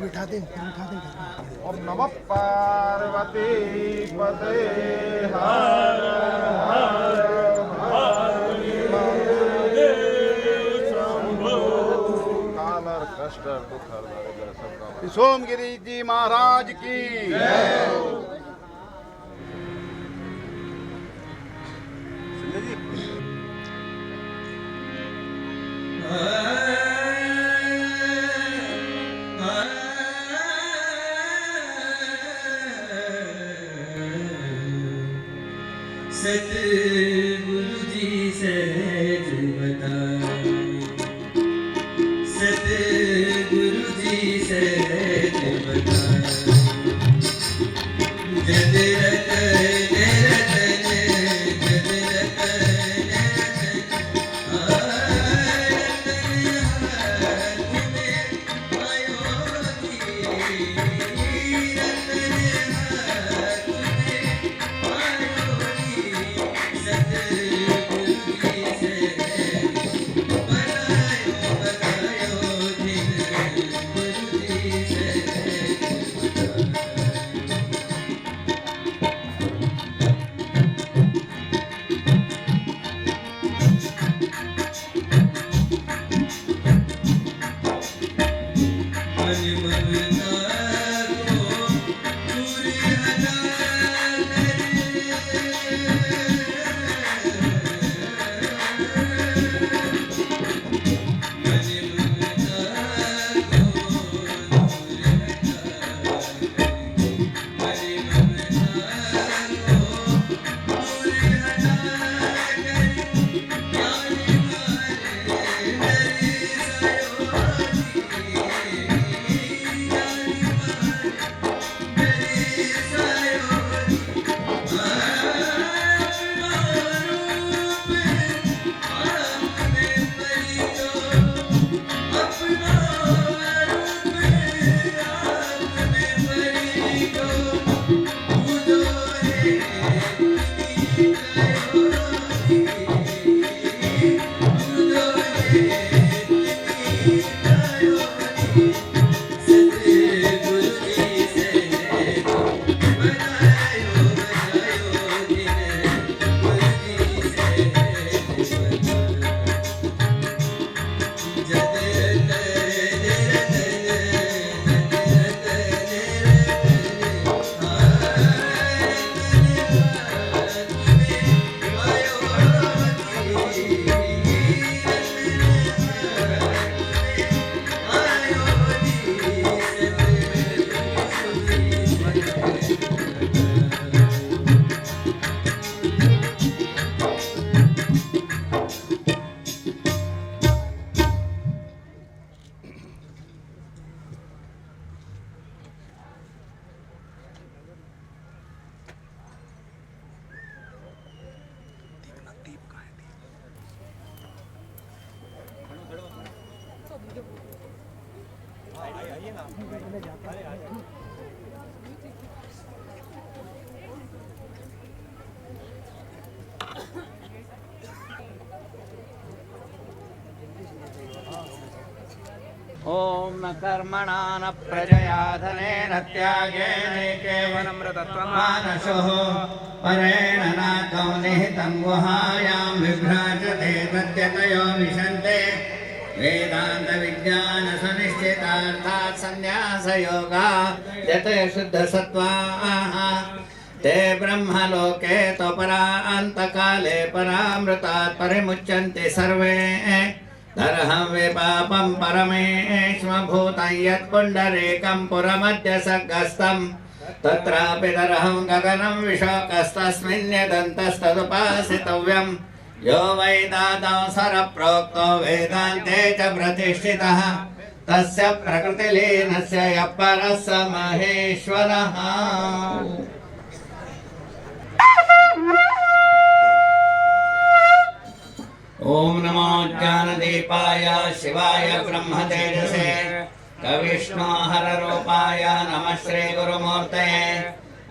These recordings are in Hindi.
बिठा दे ओम नमः पार्वती पते हर हर महादेव शंभो। कालर कष्ट दुख हर सबका सोमगिरी जी महाराज की सतगुरु जी सहज बताए, सतगुरु जी सहज बताए। जद रतन रतन जद रतन ओम न कर्मणा न प्रजया धनेन त्यागेन केवलमृतत्वमानसो परेण नाथो निहितं गुहायां विभ्राजते तद्यतयो विशन्ते वेदान्तविज्ञानसुनिश्चितार्थात् सन्न्यासयोगा यते शुद्धसत्त्वाः ते ब्रह्मलोके त्वपरान्तकाले परामृतात् परिमुच्यन्ते सर्वे नरहं विपापं परमेश्वभूतं यत्पुण्डरीकं पुरमद्य सग्गस्तं तत्रापि नरहं गगनं विशोकस्तस्मिन् यदन्तस्तदुपासितव्यं यो वैदादवसर प्रोक्तो वेदान्ते च प्रतिष्ठितः तस्य प्रकृतिलीनस्य यः परः स महेश्वरः। ओम नमो ज्ञानदीपाय शिवाय ब्रह्मतेजसे कविष्णोहर रूपाय नमः श्री गुरुमूर्तये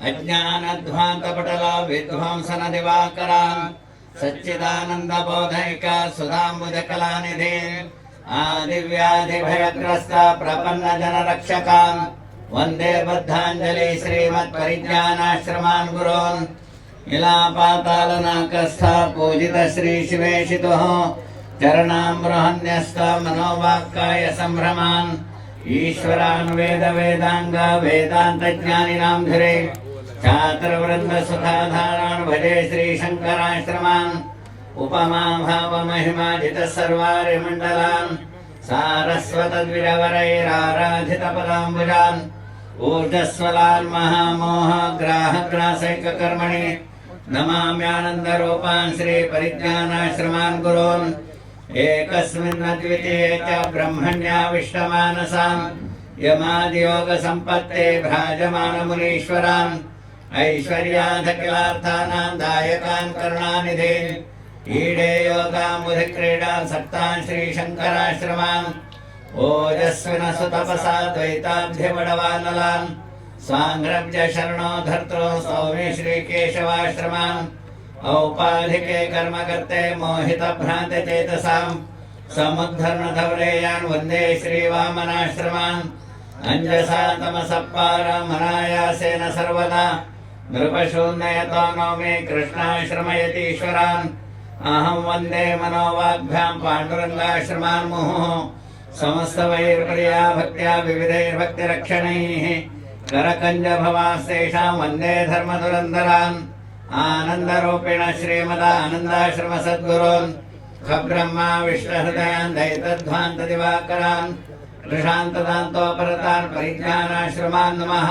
अज्ञानध्वान्तपटल विध्वंसन दिवाकरान् सच्चिदानंद बोधैक सुधाम्बुजकलानिधे आदिव्याधिभयग्रस्त प्रपन्न जन रक्षकान् वंदे बद्धांजलि श्रीमत्परिज्ञानाश्रमान् गुरून् इलापातालनाकस्थ पूजित श्री शिवेशितुः चरणाम्बृहन्यस्त मनोवाक्काय संभ्रमान् ईश्वरान् वेद वेदांग वेदांत ज्ञानिनां धीरे चातुर्वृंद सुखाधारान् भजे श्री शंकराश्रमान् उपमा भाव महिमा जित सर्वारि मंडलान् सारस्वत द्विरवरैराराधित पदाम्बुजान् ऊर्जस्वलान् महामोह ग्राह ग्रासैक कर्मणि नमाम्यानंद रूपान् श्री परिज्ञानाश्रमान् गुरून् एकस्मिन् अद्वितीये च ब्रह्मण्याविष्टमानसान् यमादियोग संपत्ते भ्राजमान मुनीश्वरान् ऐश्वर्याधिकिलार्थानां दायकान् करुणानिधीन् ईडे योगामुधिक्रीडा सक्तान् श्री शंकराश्रमान् ओजस्विनसु तपसा द्वैताब्धिवडवानलान् स्वाङ्घ्रब्ज शरणो धर्तृ सौम्य श्री केशवाश्रमान् औपाधिके कर्मकर्ते मोहित भ्रांत चेतसां समुद्धरण धवलेयान् वन्दे श्री वामनाश्रमान् अंजसा तमसप्पारमनायासेन सर्वदा नृपशून्यतो नो मे कृष्णाश्रमयतीश्वरान् अहं वन्दे मनोवाग्भ्यां पाण्डुरङ्गाश्रमान् मुहुः समस्त वैर्प्रिया भक्त्या विविधैर्भक्तिरक्षणैः करकञ्ज भवास्तेषां वन्दे धर्मधुरन्धरान् आनन्दरूपिण श्रीमदानन्दाश्रम सद्गुरून् खब्रह्मा विष्णुहृदयान् दैतध्वान्त दिवाकरान् कृशान्तदान्तोपरतान् परिज्ञानाश्रमान् नमः।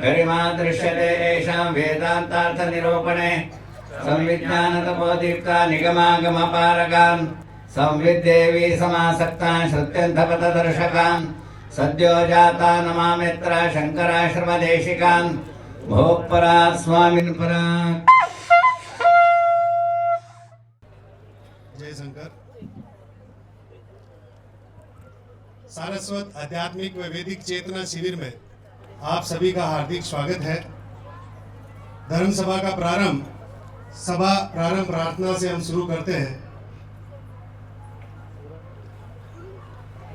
गरिमा दृश्यते येषां वेदान्तार्थ निरूपणे संविज्ञानतपोदीप्ता निगमागमपारगान् संविद्देवी समासक्तान् श्रुत्यन्तपथदर्शकान् सद्यो जाता नमाम्यत्र शङ्कराश्रमदेशिकान् भोक्परात् स्वामिन् परात्। जय शंकर। सारस्वत आध्यात्मिक व वैदिक चेतना शिविर में आप सभी का हार्दिक स्वागत है। धर्म सभा का प्रारंभ प्रार्थना से हम शुरू करते हैं।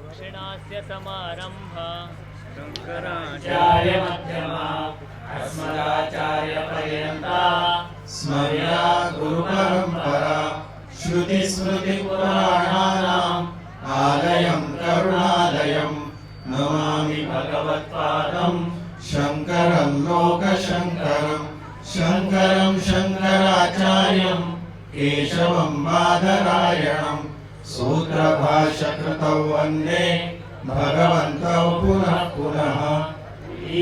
दक्षिणास्य समारंभा शंकराचार्य मध्यमा अस्मदाचार्य पर्यन्ता स्मर्या गुरु परंपरा श्रुति स्मृति पुराणानाम् आलयं करुणालयं नमामि भगवत्पादं शंकरं लोकशंकरं शंकरं शंकराचार्यं केशवं बादरायणं सूत्रभाष्यकृतौ वन्दे भगवन्तौ पुनः पुनः।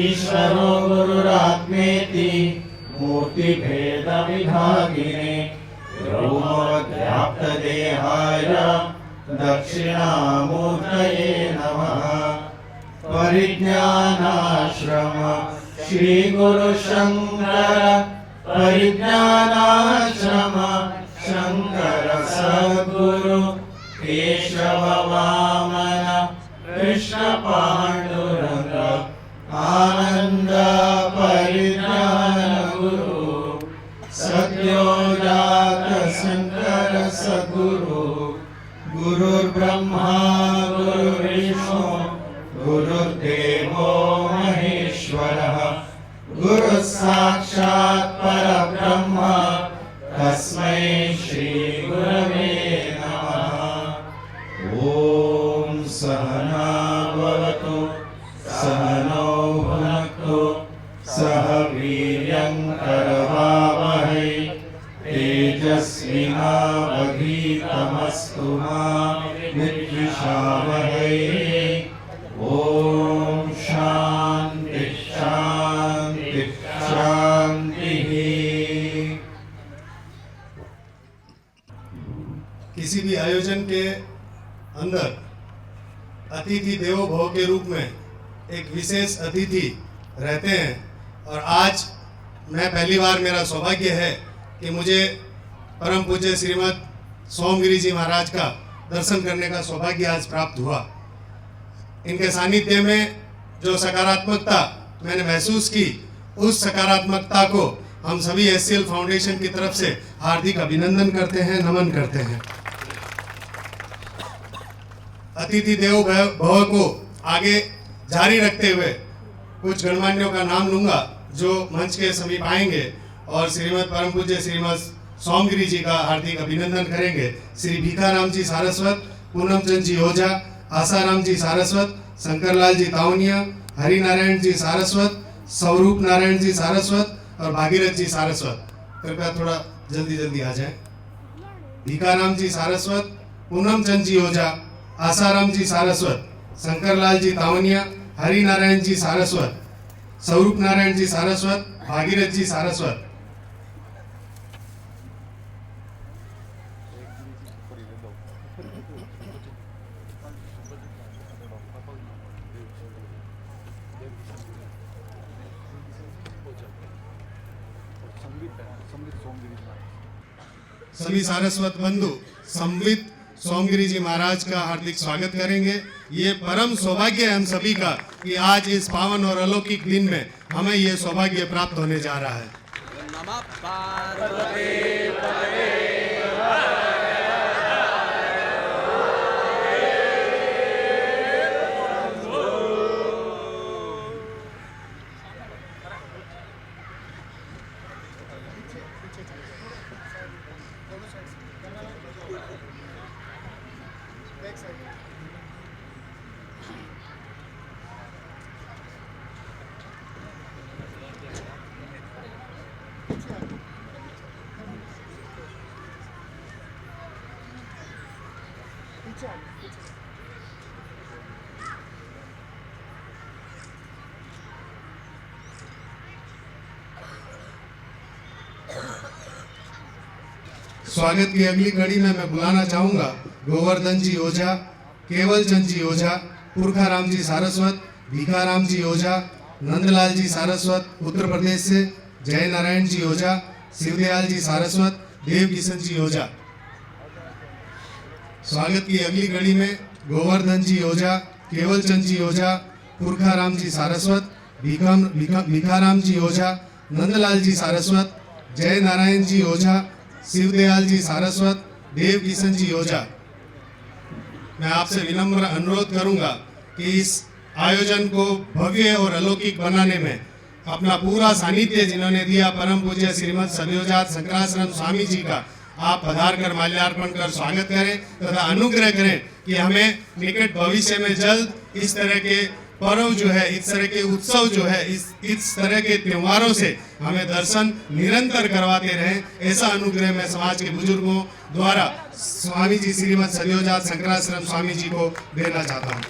ईश्वरो गुरुरात्मेति मूर्तिभेदविभागिने व्योमवद्व्याप्तदेहाय दक्षिणामूर्तये नमः। परिज्ञानाश्रम श्री गुरु शंकर परिज्ञानाश्रम शंकर सद्गुरु केशव वामन कृष्ण पांडुरंग आनंद परिज्ञान गुरु सद्योजात शंकर सद्गुरु गुरुर्ब्रह्मा गुरुर्विष्णु गुरुर्देवो महेश्वरः गुरु साक्षात् परब्रह्म तस्मै श्री गुरवे नमः। ओम सहना भवतु सहनौ भुनक्तु सह वीर्यं करवावहै तेजस्विनावधीतमस्तु मा विद्विषावहै। ओम शांति शांति शांति। अतिथि देवो भव के रूप में एक विशेष अतिथि रहते हैं और आज मैं पहली बार मेरा सौभाग्य है कि मुझे परम पूज्य श्रीमद सोमगिरी जी महाराज का दर्शन करने का सौभाग्य आज प्राप्त हुआ। इनके सानिध्य में जो सकारात्मकता मैंने महसूस की, उस सकारात्मकता को हम सभी एससीएल फाउंडेशन की तरफ से हार्दिक अभिनंदन करते हैं, नमन करते हैं। अतिथि देवो भव को आगे जारी रखते हुए कुछ गणमान्यों का नाम लूंगा जो मंच के समीप आएंगे और श्रीमद परम पूज्य श्रीमद सोमगिरी जी का हार्दिक अभिनंदन करेंगे। श्री भीखाराम जी सारस्वत, पूनम चंद जी ओझा, आसाराम जी सारस्वत, शंकरलाल जी तावनिया, हरिनारायण जी सारस्वत, स्वरूप नारायण जी सारस्वत और भागीरथ जी सारस्वत। कृपया थोड़ा जल्दी जल्दी आ जाएं। भीखाराम जी सारस्वत, पूनम चंद जी ओझा, आसाराम जी सारस्वत, शंकरलाल जी तावनिया, हरिनारायण जी सारस्वत, स्वरूप नारायण जी सारस्वत, भागीरथ जी सारस्वत। सभी सारस्वत बंधु संवित सोमगिरी जी महाराज का हार्दिक स्वागत करेंगे। ये परम सौभाग्य है हम सभी का कि आज इस पावन और अलौकिक दिन में हमें ये सौभाग्य प्राप्त होने जा रहा है। स्वागत की अगली कड़ी में मैं बुलाना चाहूंगा गोवर्धन जी ओझा, केवल चंद जी ओझा, पुरखाराम जी सारस्वत, भीखाराम जी ओझा, नंदलाल जी सारस्वत उत्तर प्रदेश से, जय नारायण जी ओझा, शिवदयाल जी सारस्वत, देव किशन जी ओझा। स्वागत की अगली कड़ी में गोवर्धन जी ओझा, केवल चंद जी ओझा, पुरखाराम जी सारस्वत, भीखाराम जी ओझा, नंदलाल जी सारस्वत, जय नारायण जी ओझा, शिवदयाल जी सारस्वत, देव किशन जी ओझा। मैं आपसे विनम्र अनुरोध करूंगा कि इस आयोजन को भव्य और अलौकिक बनाने में अपना पूरा सानिध्य जिन्होंने दिया परम पूज्य श्रीमद सद्योजात शंकराश्रम स्वामी जी का आप पधार कर माल्यार्पण कर स्वागत करें तथा अनुग्रह करें कि हमें निकट भविष्य में जल्द इस तरह के पर्व जो है, इस तरह के उत्सव जो है, इस तरह के त्योहारों से हमें दर्शन निरंतर करवाते रहें। ऐसा अनुग्रह मैं समाज के बुजुर्गों द्वारा स्वामी जी श्रीमद सद्योजात शंकराश्रम स्वामी जी को देना चाहता हूँ।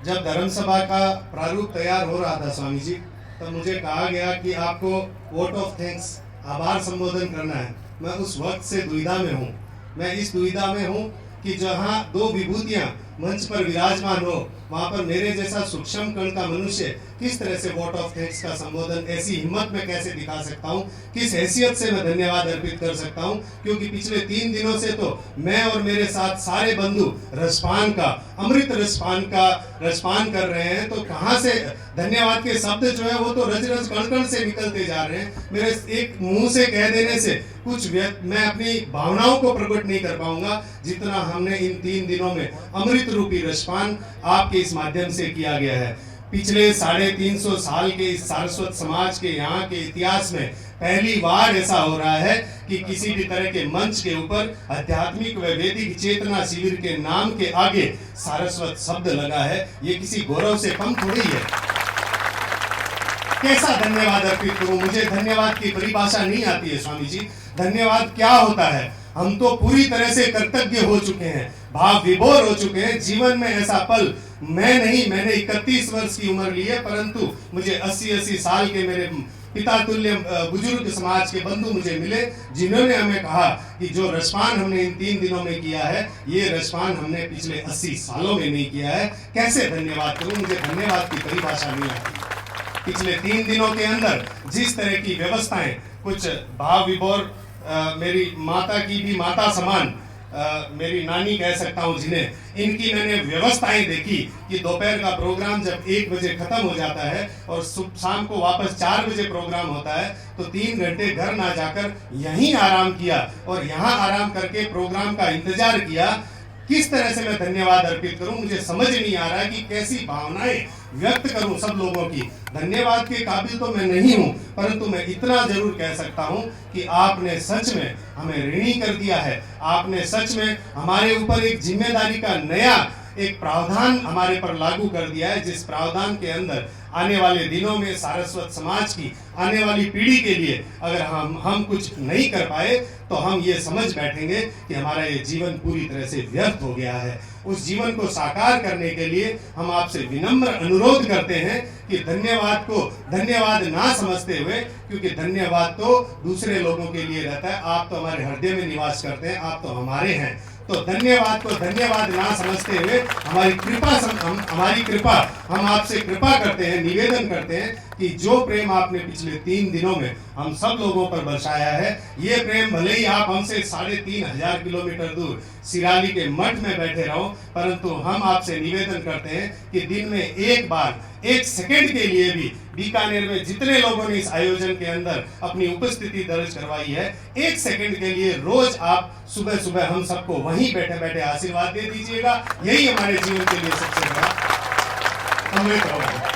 जब धर्म सभा का प्रारूप तैयार हो रहा था स्वामी जी, तब मुझे कहा गया कि आपको वोट ऑफ थैंक्स, आभार संबोधन करना है। मैं उस वक्त से दुविधा में हूँ। मैं इस दुविधा में हूँ कि जहाँ दो विभूतियाँ मंच पर विराजमान हो, वहां पर मेरे जैसा सूक्ष्म कण का मनुष्य किस तरह से वोट ऑफ थैंक्स का संबोधन ऐसी हिम्मत में कैसे दिखा सकता हूं, किस हैसियत से मैं धन्यवाद अर्पित कर सकता हूं, क्योंकि पिछले 3 दिनों से तो मैं और मेरे साथ सारे बंधु रसपान का, अमृत रसपान का रसपान कर रहे हैं। तो कहां से धन्यवाद के शब्द जो है वो तो रज रज कण कण से निकलते जा रहे हैं। मेरे एक मुंह से कह देने से मैं अपनी भावनाओं को प्रकट नहीं कर पाऊंगा, जितना हमने इन 3 दिनों में अमृत रूपी रसपान आपके इस माध्यम से किया गया है। पिछले 350 साल के इस सारस्वत समाज के यहाँ के इतिहास में पहली बार ऐसा हो रहा है कि किसी भी तरह के मंच के ऊपर आध्यात्मिक व वैदिक चेतना शिविर के नाम के आगे सारस्वत शब्द लगा है। ये किसी गौरव से कम थोड़ी है। कैसा धन्यवाद अर्पित करूं? मुझे धन्यवाद की परिभाषा नहीं आती है स्वामी जी। धन्यवाद क्या होता है? हम तो पूरी तरह से कृतज्ञ हो चुके हैं, भाव विभोर हो चुके हैं। जीवन में ऐसा पल मैंने 31 वर्ष की उम्र ली है, परंतु मुझे 80 साल के मेरे पिता तुल्य बुजुर्ग समाज के बंधु मुझे मिले, जिन्होंने हमें कहा कि जो रसपान हमने इन 3 दिनों में किया है, ये रसपान हमने पिछले 80 सालों में नहीं किया है। कैसे धन्यवाद करूं? मुझे धन्यवाद की परिभाषा नहीं आती। पिछले 3 दिनों के अंदर जिस तरह की व्यवस्थाएं, कुछ भाव विभोर, मेरी माता की भी माता समान, मेरी नानी कह सकता हूं जिन्हें, इनकी मैंने व्यवस्थाएं देखी कि दोपहर का प्रोग्राम जब 1 बजे खत्म हो जाता है और शाम को वापस 4 बजे प्रोग्राम होता है, तो 3 घंटे घर ना जाकर यहीं आराम किया और यहाँ आराम करके प्रोग्राम का इंतजार किया। किस तरह से मैं धन्यवाद अर्पित करूं? मुझे समझ नहीं आ रहा कि कैसी भावनाएं व्यक्त करूं सब लोगों की। धन्यवाद के काबिल तो मैं नहीं हूं, परंतु मैं इतना जरूर कह सकता हूं कि आपने सच में हमें ऋणी कर दिया है। आपने सच में हमारे ऊपर एक जिम्मेदारी का नया एक प्रावधान हमारे पर लागू कर दिया है, जिस प्रावधान के अंदर आने वाले दिनों में सारस्वत समाज की आने वाली पीढ़ी के लिए अगर हम कुछ नहीं कर पाए तो हम ये समझ बैठेंगे कि हमारा ये जीवन पूरी तरह से व्यर्थ हो गया है। उस जीवन को साकार करने के लिए हम आपसे विनम्र अनुरोध करते हैं कि धन्यवाद को धन्यवाद ना समझते हुए, क्योंकि धन्यवाद तो दूसरे लोगों के लिए रहता है, आप तो हमारे हृदय में निवास करते हैं, आप तो हमारे हैं। तो धन्यवाद को धन्यवाद ना समझते हुए हमारी कृपा हम आपसे कृपा करते हैं, निवेदन करते हैं कि जो प्रेम आपने पिछले 3 दिनों में हम सब लोगों पर बरसाया है, ये प्रेम भले ही आप हमसे 3500 किलोमीटर दूर सिराली के मठ में बैठे रहो, परंतु हम आपसे निवेदन करते हैं कि दिन में एक बार 1 सेकंड के लिए भी बीकानेर में जितने लोगों ने इस आयोजन के अंदर अपनी उपस्थिति दर्ज करवाई है, 1 सेकंड के लिए रोज आप सुबह सुबह हम सबको वहीं बैठे बैठे आशीर्वाद दे दीजिएगा। यही हमारे जीवन के लिए सबसे बड़ा अमृत होगा।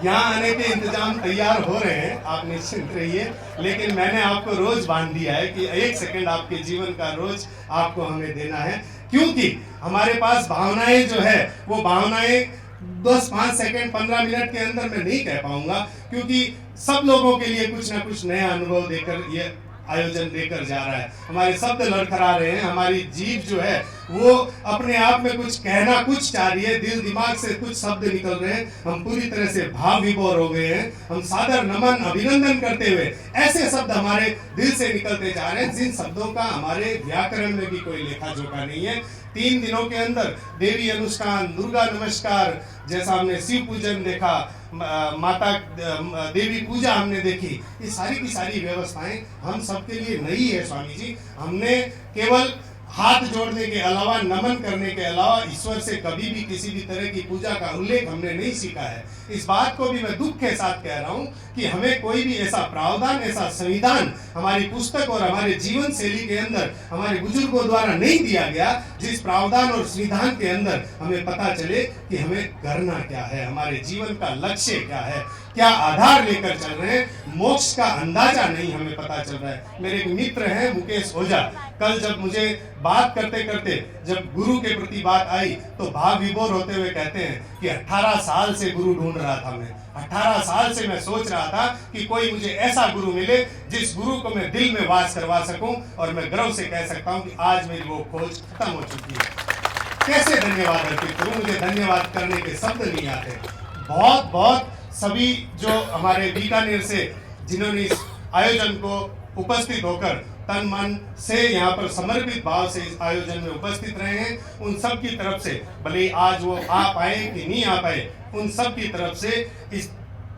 यहाँ आने के इंतजाम तैयार हो रहे हैं, आप निश्चिंत रहिए, लेकिन मैंने आपको रोज बांध दिया है कि 1 सेकंड आपके जीवन का रोज आपको हमें देना है, क्योंकि हमारे पास भावनाएं जो है वो भावनाएं 10-5 सेकंड 15 मिनट के अंदर मैं नहीं कह पाऊंगा, क्योंकि सब लोगों के लिए कुछ ना कुछ नया अनुभव देकर ये आयोजन देकर जा रहा है। हमारे शब्द लड़खड़ा रहे हैं, हमारी जीभ जो है वो अपने आप में कुछ कहना कुछ चाह रही है, दिल दिमाग से कुछ शब्द निकल रहे हैं, हम पूरी तरह से भाव विभोर हो गए हैं। हम सादर नमन अभिनंदन करते हुए ऐसे शब्द हमारे दिल से निकलते जा रहे हैं जिन शब्दों का हमारे व्याकरण में भी कोई लेखा जोखा नहीं है। 3 दिनों के अंदर देवी अनुष्ठान, दुर्गा नमस्कार जैसा हमने शिव पूजन देखा, माता देवी पूजा हमने देखी, ये सारी की सारी व्यवस्थाएं हम सबके लिए नई है स्वामी जी। हमने केवल हाथ जोड़ने के अलावा, नमन करने के अलावा ईश्वर से कभी भी किसी भी तरह की पूजा का उल्लेख हमने नहीं सीखा है। इस बात को भी मैं दुख के साथ कह रहा हूँ कि हमें कोई भी ऐसा प्रावधान, ऐसा संविधान हमारी पुस्तक और हमारे जीवन शैली के अंदर हमारे बुजुर्गों द्वारा नहीं दिया गया, जिस प्रावधान और संविधान के अंदर हमें पता चले कि हमें करना क्या है, हमारे जीवन का लक्ष्य क्या है, क्या आधार लेकर चल रहे हैं, मोक्ष का अंदाजा नहीं हमें पता चल रहा है। मेरे एक मित्र हैं मुकेश ओझा, कल जब मुझे बात करते करते जब गुरु के प्रति बात आई तो भाव विभोर होते हुए कहते हैं कि 18 साल से गुरु ढूंढ रहा था मैं, 18 साल से मैं सोच रहा था कि कोई मुझे ऐसा गुरु मिले जिस गुरु को मैं दिल में वास करवा सकूं, और मैं गर्व से कह सकता हूं कि आज मेरी वो खोज खत्म हो चुकी है। कैसे धन्यवाद अर्पित करूं? मुझे धन्यवाद करने के शब्द नहीं आते। बहुत बहुत सभी जो हमारे बीकानेर से जिन्होंने इस आयोजन को उपस्थित होकर तन मन से यहाँ पर समर्पित भाव से इस आयोजन में उपस्थित रहे हैं, उन सब की तरफ से, भले आज वो आ पाए कि नहीं आ पाए, उन सब की तरफ से, इस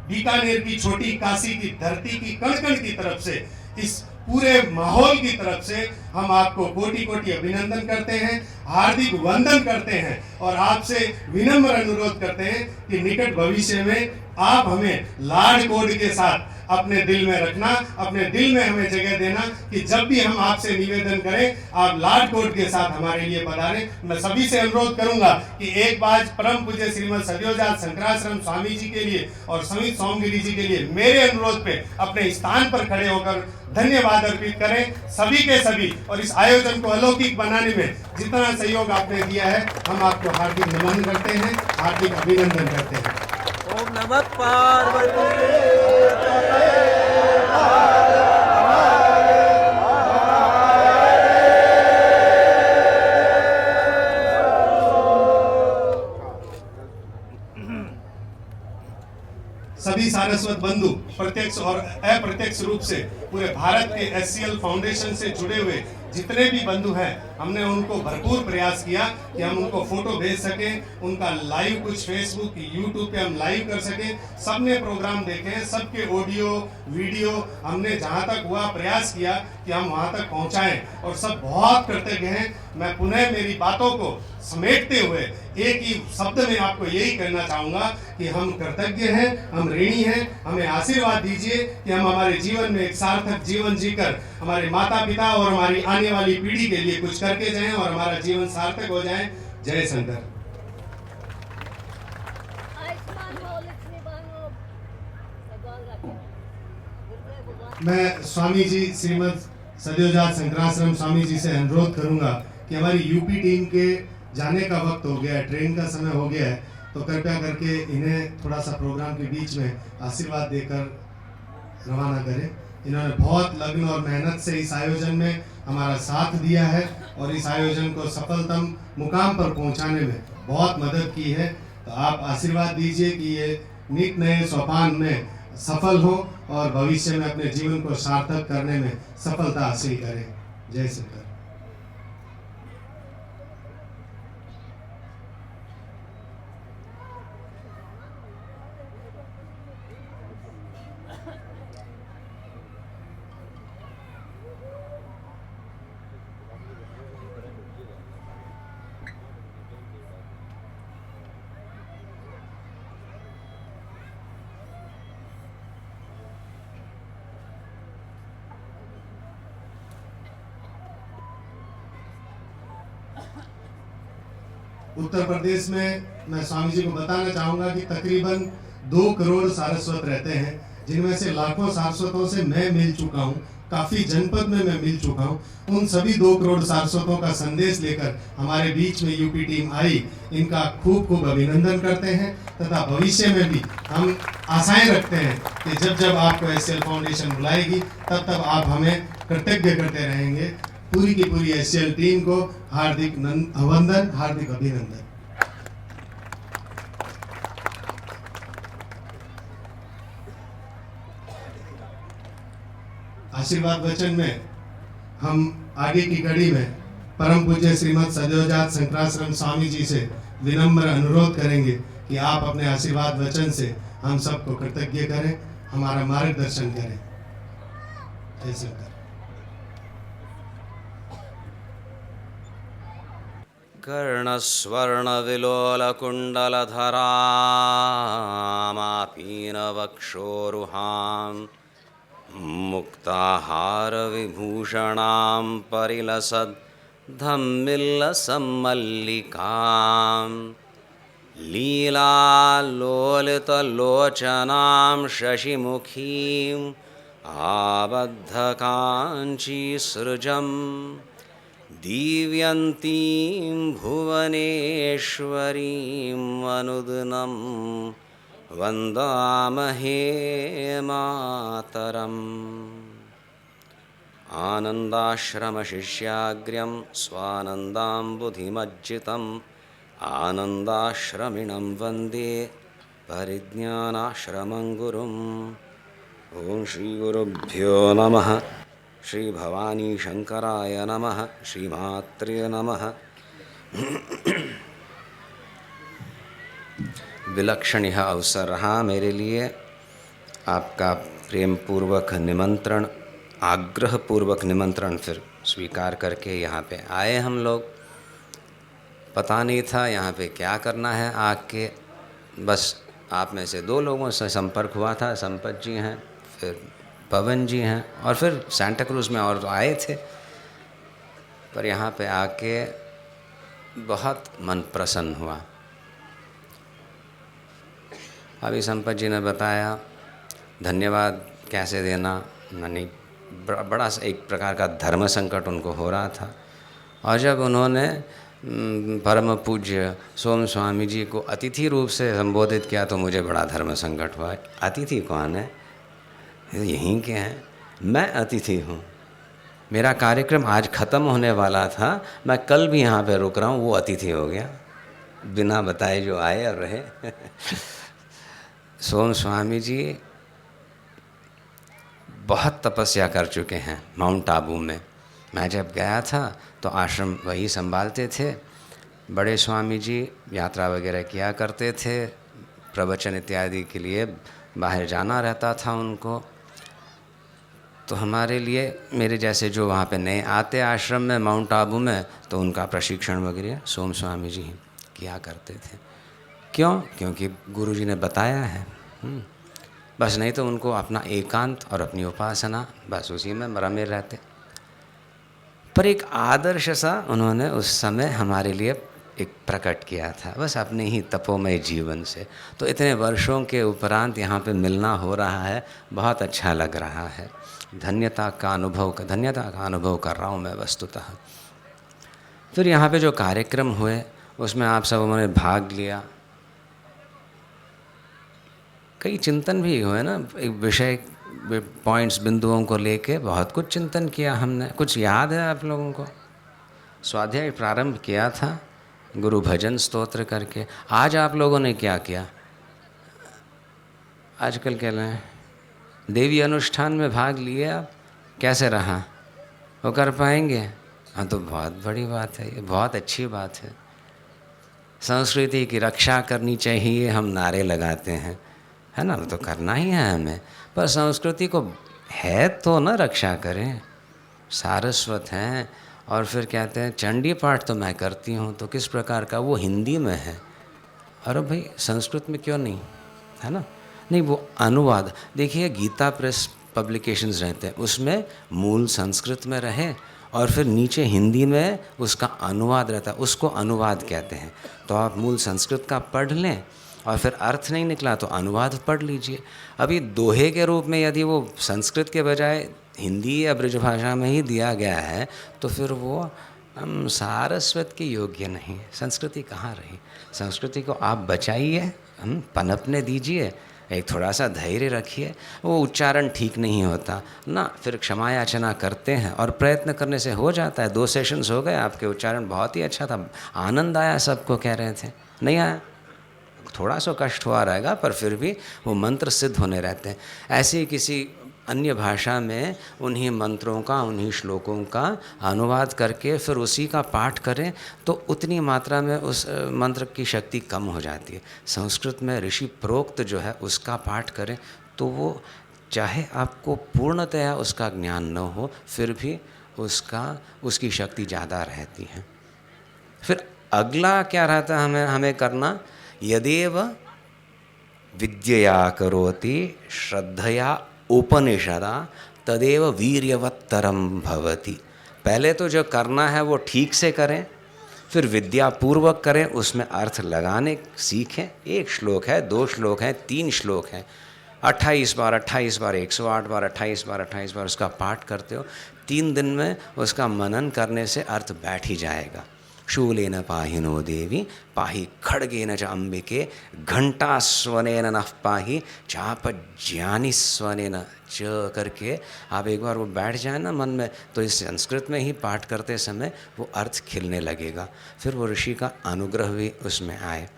बीकानेर की छोटी काशी की धरती की कण कण की तरफ से, इस पूरे माहौल की तरफ से हम आपको कोटि कोटि अभिनंदन करते हैं, हार्दिक वंदन करते हैं और आपसे विनम्र अनुरोध करते हैं कि निकट भविष्य में आप हमें लाड कोड के साथ अपने दिल में रखना, अपने दिल में हमें जगह देना कि जब भी हम आपसे निवेदन करें आप लाड कोड के साथ हमारे लिए पधारें। मैं सभी से अनुरोध करूंगा कि एक बार परम पूज्य श्रीमद सद्योजात शंकराश्रम स्वामी जी के लिए और समित सोमगिरी जी के लिए मेरे अनुरोध पे अपने स्थान पर खड़े होकर धन्यवाद अर्पित करें सभी के सभी, और इस आयोजन को अलौकिक बनाने में जितना सहयोग आपने दिया है हम आपको हार्दिक नमन करते हैं, हार्दिक अभिनंदन करते हैं। ओम नमः पार्वती। सभी सारस्वत बंधु प्रत्यक्ष और अप्रत्यक्ष रूप से पूरे भारत के SCL फाउंडेशन से जुड़े हुए जितने भी बंधु हैं, हमने उनको भरपूर प्रयास किया कि हम उनको फोटो भेज सकें, उनका लाइव कुछ फेसबुक यूट्यूब पे हम लाइव कर सकें। सबने प्रोग्राम देखे, सबके ऑडियो वीडियो हमने जहां तक हुआ प्रयास किया कि हम वहां तक पहुंचाएं और सब बहुत कृतज्ञ हैं। मैं पुनः मेरी बातों को समेटते हुए एक ही शब्द में आपको यही कहना चाहूंगा कि हम कृतज्ञ हैं, हम ऋणी हैं। हमें आशीर्वाद दीजिए कि हम हमारे जीवन में एक सार्थक जीवन जीकर हमारे माता पिता और हमारी आने वाली पीढ़ी के लिए कुछ करके जाएं और हमारा जीवन सार्थक हो जाए। जय शंकर। मैं स्वामी जी श्रीमद सद्योजात शंकराश्रम स्वामी जी से अनुरोध करूंगा कि हमारी यूपी टीम के जाने का वक्त हो गया है, ट्रेन का समय हो गया है, तो कृपया करके इन्हें थोड़ा सा प्रोग्राम के बीच में आशीर्वाद देकर रवाना करें। इन्होंने बहुत लगन और मेहनत से इस आयोजन में हमारा साथ दिया है और इस आयोजन को सफलतम मुकाम पर पहुंचाने में बहुत मदद की है। तो आप आशीर्वाद दीजिए कि ये नित नए सोपान में सफल हो और भविष्य में अपने जीवन को सार्थक करने में सफलता हासिल करें। जय शंकर। उत्तर प्रदेश में मैं स्वामी जी को बताना चाहूंगा कि तकरीबन 2 करोड़ सारस्वत रहते हैं, जिनमें से लाखों सारस्वतों से मैं मिल चुका हूं, काफी जनपद में मैं मिल चुका हूं। उन सभी 2 करोड़ सारस्वतों का संदेश लेकर हमारे बीच में यूपी टीम आई, इनका खूब खूब अभिनंदन करते हैं तथा भविष्य में भी हम आशाएं रखते हैं कि जब जब आपको SCL फाउंडेशन बुलाएगी तब तब आप हमें कृतज्ञ करते रहेंगे। पूरी की पूरी SCL टीम को हार्दिक वंदन, हार्दिक अभिनंदन। आशीर्वाद वचन में हम आगे की कड़ी में परम पूज्य श्रीमद सद्योजात शंकराश्रम स्वामी जी से विनम्र अनुरोध करेंगे कि आप अपने आशीर्वाद वचन से हम सबको कृतज्ञ करें, हमारा मार्गदर्शन करें। जय शंकर। कर्णस्वर्णविलोलकुण्डलधरामापीनवक्षोरुहां मुक्ताहारविभूषणां परिलसद्धम्मिल्लसम्मल्लिकां लीलालोलितलोचनां शशिमुखीं आबद्धकाञ्चीसृजम् दिव्यन्तीं भुवनेश्वरीं अनुदिनं वन्दामहे मातरम्। आनन्दाश्रमशिष्याग्र्यं स्वानन्दाम्बुधिमज्जितम् आनन्दाश्रमिणं वन्दे परिज्ञानाश्रमं गुरुम्। ॐ श्रीगुरुभ्यो नमः। श्री भवानी शंकराय नमः, श्रीमात्रे नमः। विलक्षण यह अवसर रहा मेरे लिए, आपका प्रेम पूर्वक निमंत्रण, आग्रह पूर्वक निमंत्रण फिर स्वीकार करके यहाँ पे आए हम लोग। पता नहीं था यहाँ पे क्या करना है आके, बस आप में से 2 लोगों से संपर्क हुआ था, संपत जी हैं, फिर पवन जी हैं, और फिर सांता क्रूज में और आए थे। पर यहाँ पे आके बहुत मन प्रसन्न हुआ। अभी संपत जी ने बताया धन्यवाद कैसे देना, यानी बड़ा एक प्रकार का धर्म संकट उनको हो रहा था। और जब उन्होंने परम पूज्य सोम स्वामी जी को अतिथि रूप से संबोधित किया तो मुझे बड़ा धर्म संकट हुआ। अतिथि कौन है? यहीं के हैं, मैं अतिथि हूँ। मेरा कार्यक्रम आज ख़त्म होने वाला था, मैं कल भी यहाँ पे रुक रहा हूँ, वो अतिथि हो गया, बिना बताए जो आए और रहे। सोम स्वामी जी बहुत तपस्या कर चुके हैं माउंट आबू में। मैं जब गया था तो आश्रम वही संभालते थे। बड़े स्वामी जी यात्रा वगैरह किया करते थे, प्रवचन इत्यादि के लिए बाहर जाना रहता था उनको। तो हमारे लिए, मेरे जैसे जो वहाँ पे नए आते आश्रम में माउंट आबू में, तो उनका प्रशिक्षण वगैरह सोम स्वामी जी किया करते थे। क्यों? क्योंकि गुरुजी ने बताया है। बस नहीं तो उनको अपना एकांत और अपनी उपासना, बस उसी में रमे रहते। पर एक आदर्श सा उन्होंने उस समय हमारे लिए एक प्रकट किया था, बस अपने ही तपोमय जीवन से। तो इतने वर्षों के उपरांत यहाँ पे मिलना हो रहा है, बहुत अच्छा लग रहा है। धन्यता का अनुभव कर रहा हूँ मैं वस्तुतः। फिर यहाँ पे जो कार्यक्रम हुए उसमें आप सबों ने भाग लिया। कई चिंतन भी हुए ना, एक विषय पॉइंट्स बिंदुओं को लेके बहुत कुछ चिंतन किया हमने। कुछ याद है आप लोगों को? स्वाध्याय प्रारंभ किया था गुरु भजन स्तोत्र करके। आज आप लोगों ने क्या किया? आजकल कह रहे हैं देवी अनुष्ठान में भाग लिए आप, कैसे रहा? वो कर पाएंगे? हाँ, तो बहुत बड़ी बात है, ये बहुत अच्छी बात है। संस्कृति की रक्षा करनी चाहिए, हम नारे लगाते हैं, है ना, तो करना ही है हमें। पर संस्कृति को है तो न रक्षा करें। सारस्वत हैं, और फिर कहते हैं चंडी पाठ तो मैं करती हूँ, तो किस प्रकार का? वो हिंदी में है। अरे भाई संस्कृत में क्यों नहीं, है ना? नहीं, वो अनुवाद देखिए, गीता प्रेस पब्लिकेशंस रहते हैं, उसमें मूल संस्कृत में रहे और फिर नीचे हिंदी में उसका अनुवाद रहता है, उसको अनुवाद कहते हैं। तो आप मूल संस्कृत का पढ़ लें और फिर अर्थ नहीं निकला तो अनुवाद पढ़ लीजिए। अभी दोहे के रूप में यदि वो संस्कृत के बजाय हिंदी या ब्रजभाषा में ही दिया गया है तो फिर वो सारस्वत के योग्य नहीं। संस्कृति कहाँ रही? संस्कृति को आप बचाइए, पनपने दीजिए, एक थोड़ा सा धैर्य रखिए। वो उच्चारण ठीक नहीं होता ना, फिर क्षमा याचना करते हैं और प्रयत्न करने से हो जाता है। 2 सेशंस हो गए, आपके उच्चारण बहुत ही अच्छा था, आनंद आया, सबको कह रहे थे। नहीं आया, थोड़ा सा कष्ट हुआ रहेगा, पर फिर भी वो मंत्र सिद्ध होने रहते हैं। ऐसे ही किसी अन्य भाषा में उन्हीं मंत्रों का, उन्हीं श्लोकों का अनुवाद करके फिर उसी का पाठ करें तो उतनी मात्रा में उस मंत्र की शक्ति कम हो जाती है। संस्कृत में ऋषि प्रोक्त जो है उसका पाठ करें तो वो चाहे आपको पूर्णतया उसका ज्ञान न हो, फिर भी उसकी शक्ति ज़्यादा रहती है। फिर अगला क्या रहता है हमें करना? यदेव विद्यया करोति श्रद्धया उपनिषदा तदेव वीर्यवत्तरम भवति। पहले तो जो करना है वो ठीक से करें, फिर विद्यापूर्वक करें, उसमें अर्थ लगाने सीखें। 1 श्लोक है, 2 श्लोक हैं, 3 श्लोक हैं, 28 बार 108 बार 28 बार उसका पाठ करते हो, 3 दिन में उसका मनन करने से अर्थ बैठ ही जाएगा। शूलेन पाहिनो देवी पाहि खड्गेन च अंबिके घंटास्वनेन नः पाहि चापज्ञानिस्वनेन च करके आप एक बार वो बैठ जाए ना मन में, तो इस संस्कृत में ही पाठ करते समय वो अर्थ खिलने लगेगा। फिर वो ऋषि का अनुग्रह भी उसमें आए।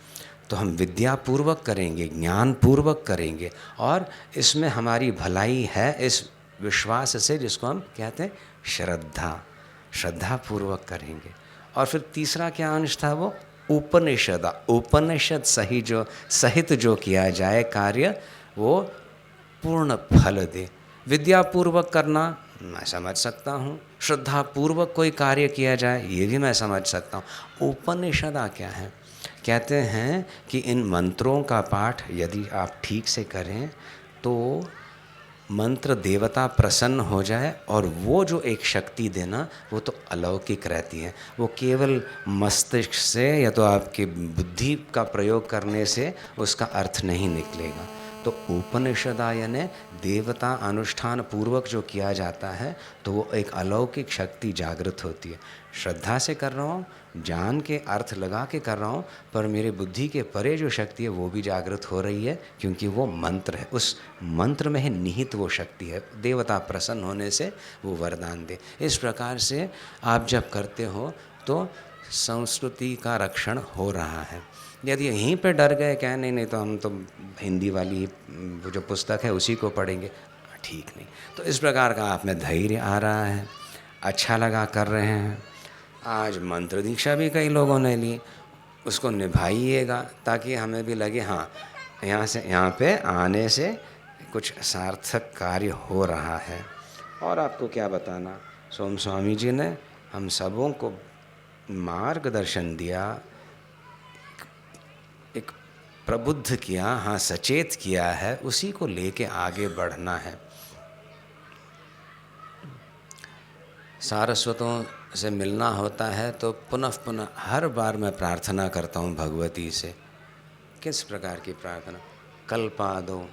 तो हम विद्यापूर्वक करेंगे, ज्ञानपूर्वक करेंगे, और इसमें हमारी भलाई है। इस विश्वास से, जिसको हम कहते हैं श्रद्धा पूर्वक करेंगे। और फिर तीसरा क्या अंश था वो उपनिषद सहित जो किया जाए कार्य वो पूर्ण फल दे। विद्यापूर्वक करना मैं समझ सकता हूँ, श्रद्धापूर्वक कोई कार्य किया जाए ये भी मैं समझ सकता हूँ। उपनिषदा क्या है? कहते हैं कि इन मंत्रों का पाठ यदि आप ठीक से करें तो मंत्र देवता प्रसन्न हो जाए और वो जो एक शक्ति देना वो तो अलौकिक रहती है। वो केवल मस्तिष्क से या तो आपकी बुद्धि का प्रयोग करने से उसका अर्थ नहीं निकलेगा। तो उपनिषदायन देवता अनुष्ठान पूर्वक जो किया जाता है तो वो एक अलौकिक शक्ति जागृत होती है। श्रद्धा से कर रहा हूँ, जान के अर्थ लगा के कर रहा हूँ, पर मेरे बुद्धि के परे जो शक्ति है वो भी जागृत हो रही है, क्योंकि वो मंत्र है। उस मंत्र में ही निहित वो शक्ति है। देवता प्रसन्न होने से वो वरदान दे। इस प्रकार से आप जब करते हो तो संस्कृति का रक्षण हो रहा है। यदि यहीं पे डर गए क्या नहीं तो हम तो हिंदी वाली वो जो पुस्तक है उसी को पढ़ेंगे, ठीक नहीं। तो इस प्रकार का आप में धैर्य आ रहा है, अच्छा लगा कर रहे हैं। आज मंत्र दीक्षा भी कई लोगों ने ली, उसको निभाइएगा ताकि हमें भी लगे हाँ यहाँ पे आने से कुछ सार्थक कार्य हो रहा है। और आपको क्या बताना, सोम स्वामी जी ने हम सबों को मार्गदर्शन दिया, एक प्रबुद्ध किया, हाँ सचेत किया है, उसी को लेके आगे बढ़ना है। सारस्वतों से मिलना होता है तो पुनः हर बार मैं प्रार्थना करता हूँ भगवती से। किस प्रकार की प्रार्थना? कल्पादो,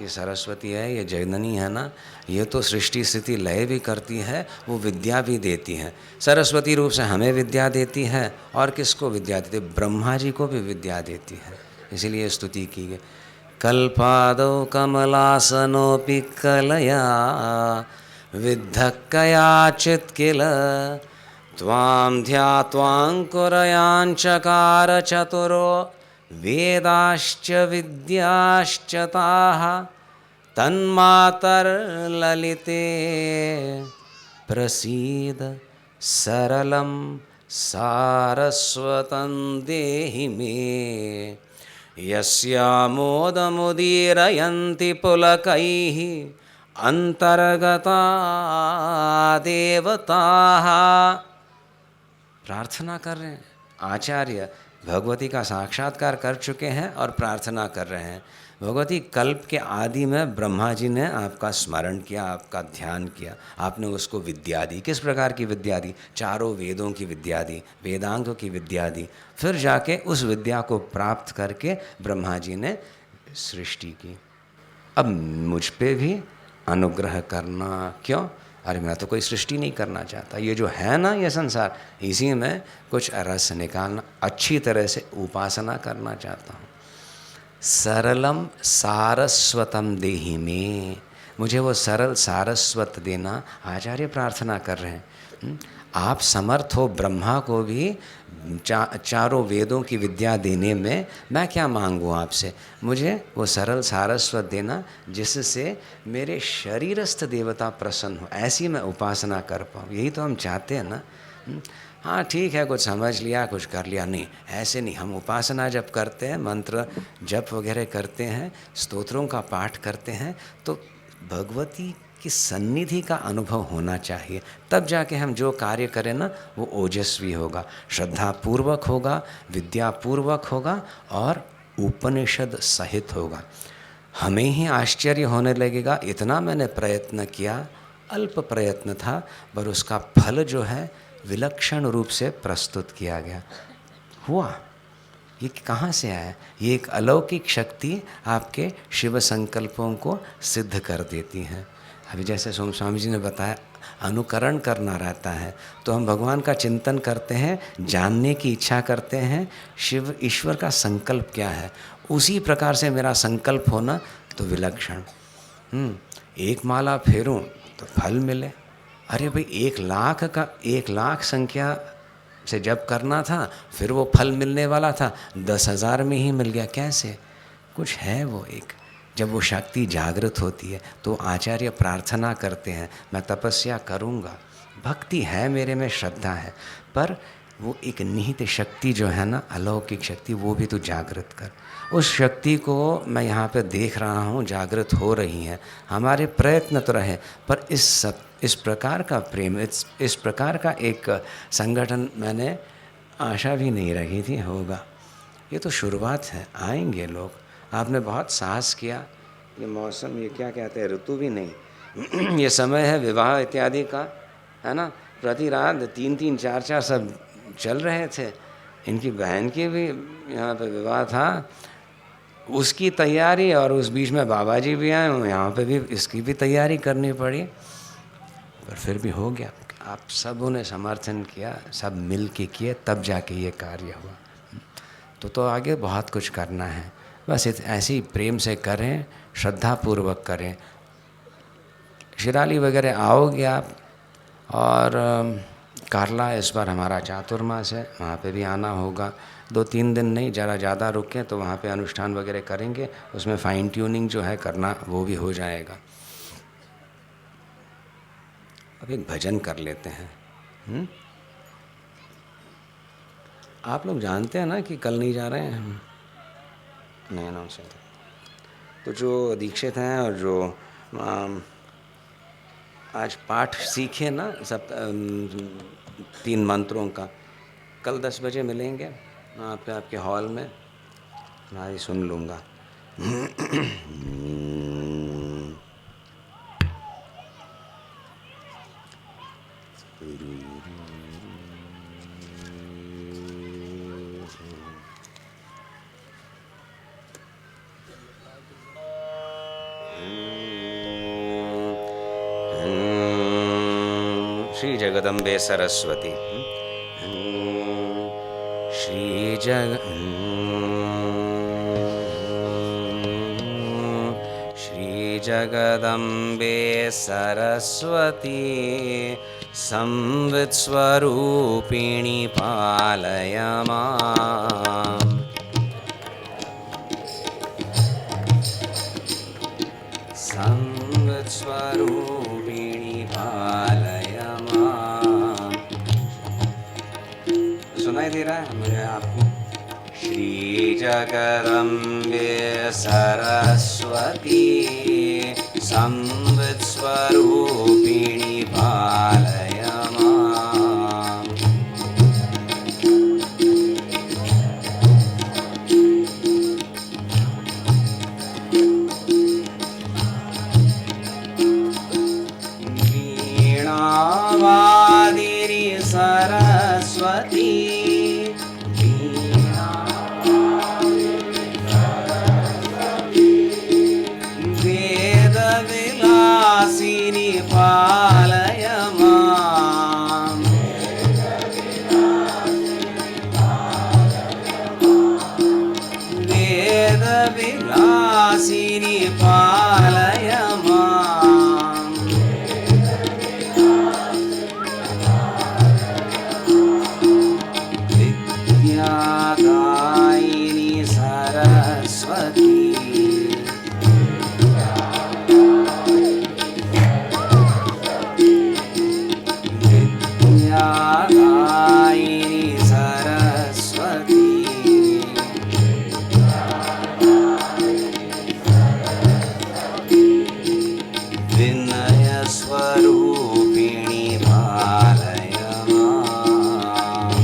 ये सरस्वती है, ये जगननी है ना, ये तो सृष्टि स्थिति लय भी करती है, वो विद्या भी देती है। सरस्वती रूप से हमें विद्या देती है, और किसको विद्या देती है? ब्रह्मा जी को भी विद्या देती है। इसीलिए स्तुति की गई। कल्पादो कमलासनोपि कलया विद्धक्कयाचित् किल त्वां ध्यात्वाङ्कुरयाञ्चकार चतुरो वेदाश्च विद्याश्च ताः तन्मातर्ललिते प्रसीद सरलं सारस्वतं देहि मे यस्यामोदमुदीरयन्ति पुलकैः अंतर्गता देवताः। प्रार्थना कर रहे हैं, आचार्य भगवती का साक्षात्कार कर चुके हैं और प्रार्थना कर रहे हैं। भगवती कल्प के आदि में ब्रह्मा जी ने आपका स्मरण किया, आपका ध्यान किया, आपने उसको विद्या दी। किस प्रकार की विद्या दी? चारों वेदों की विद्या दी, वेदांगों की विद्या दी। फिर जाके उस विद्या को प्राप्त करके ब्रह्मा जी ने सृष्टि की। अब मुझ पे भी अनुग्रह करना। क्यों? अरे मैं तो कोई सृष्टि नहीं करना चाहता, ये जो है ना ये संसार, इसी में कुछ रस निकालना, अच्छी तरह से उपासना करना चाहता हूँ। सरलम सारस्वतम देहि में, मुझे वो सरल सारस्वत देना आचार्य प्रार्थना कर रहे हैं। आप समर्थ हो ब्रह्मा को भी चारों वेदों की विद्या देने में, मैं क्या मांगूँ आपसे? मुझे वो सरल सारस्वत देना जिससे मेरे शरीरस्थ देवता प्रसन्न हो, ऐसी मैं उपासना कर पाऊँ। यही तो हम चाहते हैं ना। हाँ ठीक है, कुछ समझ लिया, कुछ कर लिया, नहीं ऐसे नहीं। हम उपासना जब करते हैं, मंत्र जप वगैरह करते हैं, स्तोत्रों का पाठ करते हैं, तो भगवती की सन्निधि का अनुभव होना चाहिए। तब जाके हम जो कार्य करें ना वो ओजस्वी होगा, श्रद्धापूर्वक होगा, विद्यापूर्वक होगा और उपनिषद सहित होगा। हमें ही आश्चर्य होने लगेगा, इतना मैंने प्रयत्न किया, अल्प प्रयत्न था, पर उसका फल जो है विलक्षण रूप से प्रस्तुत किया गया। हुआ, ये कहाँ से आया? ये एक अलौकिक शक्ति आपके शिव संकल्पों को सिद्ध कर देती है। अभी जैसे सोम स्वामी जी ने बताया, अनुकरण करना रहता है, तो हम भगवान का चिंतन करते हैं, जानने की इच्छा करते हैं शिव ईश्वर का संकल्प क्या है। उसी प्रकार से मेरा संकल्प होना तो विलक्षण। एक माला फेरूं तो फल मिले। अरे भाई 1 लाख संख्या से जब करना था, फिर वो फल मिलने वाला था 10,000 में ही मिल गया। कैसे? कुछ है वो एक जब वो शक्ति जागृत होती है तो आचार्य प्रार्थना करते हैं, मैं तपस्या करूँगा, भक्ति है मेरे में, श्रद्धा है, पर वो एक निहित शक्ति जो है ना, अलौकिक शक्ति, वो भी तो जागृत कर। उस शक्ति को मैं यहाँ पे देख रहा हूँ जागृत हो रही है, हमारे प्रयत्न तो रहे, पर इस प्रकार का प्रेम, इस प्रकार का एक संगठन मैंने आशा भी नहीं रखी थी होगा। ये तो शुरुआत है, आएंगे लोग। आपने बहुत साहस किया। ये मौसम, ये क्या कहते हैं, ऋतु भी नहीं ये समय है विवाह इत्यादि का, है ना। प्रति रात 3-3, 4-4 सब चल रहे थे। इनकी बहन की भी यहाँ पे विवाह था, उसकी तैयारी, और उस बीच में बाबा जी भी आए, यहाँ पे भी इसकी भी तैयारी करनी पड़ी, पर फिर भी हो गया। आप सबों ने समर्थन किया, सब मिल के किए, तब जाके ये कार्य हुआ। तो आगे बहुत कुछ करना है, बस ऐसे ही प्रेम से करें, श्रद्धापूर्वक करें। शिराली वगैरह आओगे आप, और कारला इस बार हमारा चातुर्मास है, वहाँ पे भी आना होगा। 2-3 दिन नहीं, ज़रा ज़्यादा रुकें तो वहाँ पे अनुष्ठान वगैरह करेंगे, उसमें फाइन ट्यूनिंग जो है करना वो भी हो जाएगा। अब एक भजन कर लेते हैं। आप लोग जानते हैं ना कि कल नहीं जा रहे हैं हम, नहीं अनाउंस है। तो जो दीक्षित हैं और जो आज पाठ सीखे ना सब 3 मंत्रों का, कल 10 बजे मिलेंगे आपके हॉल में, मैं सुन लूँगा। श्री जगदम्बे सरस्वती, श्री जगदम्बे सरस्वती संवित् स्वरूपिणी पालय माम्। संवित् स्वरूपिणी पालय माम्। सुनाई दे रहा है मुझे आपको? श्री जगदम्बे सरस्वती संवित् स्वरूपिणी पालय माम्। वीणावादिनी सरस्वती, वेदविलासिनी पालय माम्। वेदविलासिनी पालय माम्। विद्यादायिनी सरस्वती, विद्यादायिनी सरस्वती, विनय स्वरूपिणी पालय माम्।